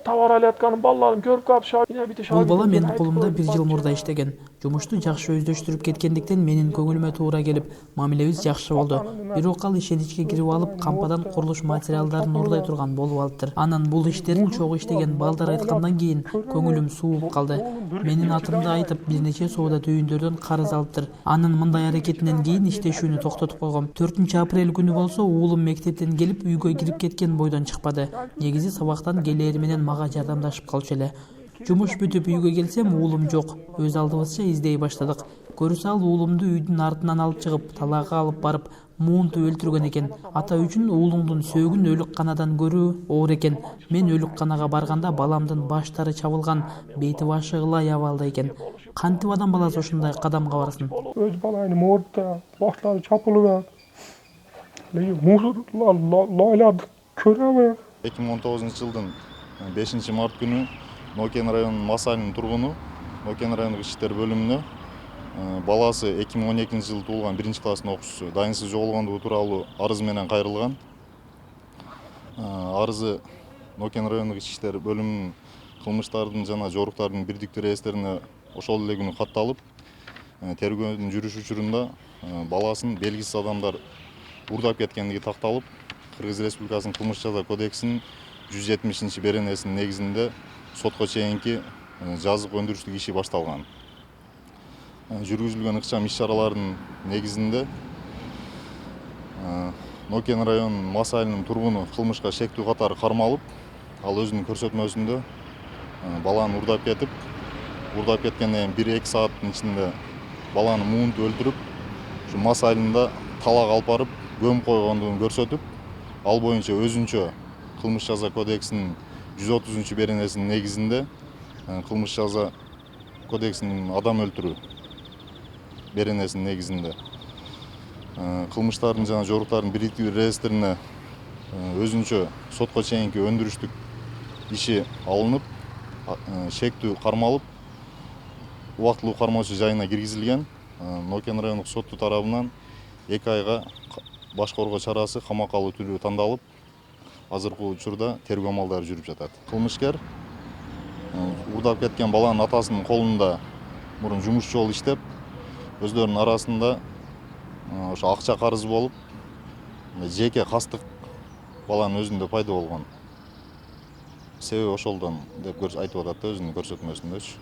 товар алатканын балларын көрүп калышат. Бул бала менин колумда 1 жыл мурда иштеген. Жумушту жакшы өздөштүрүп кеткендиктен менин көңүлүмө туура келип, мамилебиз жакшы болду. Бирок ал ишеничке кирип алып, кампадан курулуш материалдарын уурдай турган болуп алыптыр. Анан бул иштерин чогуу иштеген балдар айткандан кийин көңүлүм сууп калды. Менин атымды айтып, бир нече соода түйүндөрдөн карыз алыптыр. Анын мындай аракетинен кийин иштешүүнү токтотуп койгом. 4 апрель күнү болсо уулум мектептен келип үйгө кирип кеткен бойдон чыкпады. Негизи сабактан келери менен мага жардамдашып калчу эле. Жумуш бүтүп үйгө келсем уулум жок. Өз алдыбызча издей баштадык. Көрүсө ал уулумду үйдүн артынан алып чыгып, талаага алып барып, муунтуп өлтүргөн экен. Ата үчүн уулуңдун сөөгүн өлүкканадан көрүү оор экен. Мен өлүкканага барганда баламдын баштары чабылган, бети башы ылай абалда экен. Кантип адам баласы ушундай кадамга барсын? Өз балайын мордта баштары чапылып, мусорлар лайларды көрө албай. 2019 жылдын 5 март күнү Нокен районунун Масалинин тургуну Нокен райондук иштер бөлүмүнө баласы 2012 жылы туулган 1-класстын окуучусу дайынсыз жоголгондугу тууралуу арыз менен кайрылган. Арызы Нокен райондук иштер бөлүмүнүн кылмыштардын жана жоруктардын бирдиктүү реестрине ошол эле күнү катталып, тергөөнүн жүрүш учурунда баласын белгисиз адамдар уурдап кеткендиги такталып, Кыргыз Республикасынын кылмыш жаза кодексинин 170-беренесинин негизинде сотко чейинки жазык өндүрүштүк иши башталган. Жүргүзүлгөн ыкчам иш-чаралардын негизинде Нокен районунун Масалинин тургуну кылмышка шектүү катары кармалып, ал өзүнүн көрсөтмөсүндө баланы уурдап кеткенден кийин 1-2 сааттын ичинде баланы муунтуп өлтүрүп, ушу Масалинда талак алып барып көмүп койгондугун көрсөтүп, ал боюнча өзүнчө кылмыш жаза кодексинин 130-беренесинин негизинде кылмыш жаза кодексинин адам өлтүрүү беренесинин негизинде кылмыштардын жана жоруктардын бирдиктүү реестрине өзүнчө сотко чейинки өндүрүштүк иши алынып, шектүү кармалып, убактылуу кармоочу жайына киргизилген. Нокен райондук соту тарабынан 2 айга баш коргоо чарасы камакка алуу түрү тандалып, азыркы учурда тергөө амалдары жүрүп жатат. Кылмышкер уурдап кеткен баланын атасынын колунда мурун жумушчу болуп иштеп, өздөрүнүн арасында ошо акча карызы болуп, жеке кастык баланын өзүндө пайда болгон. Себеби ошолдон деп айтып атат да өзүнүн көрсөтмөсүндөчү.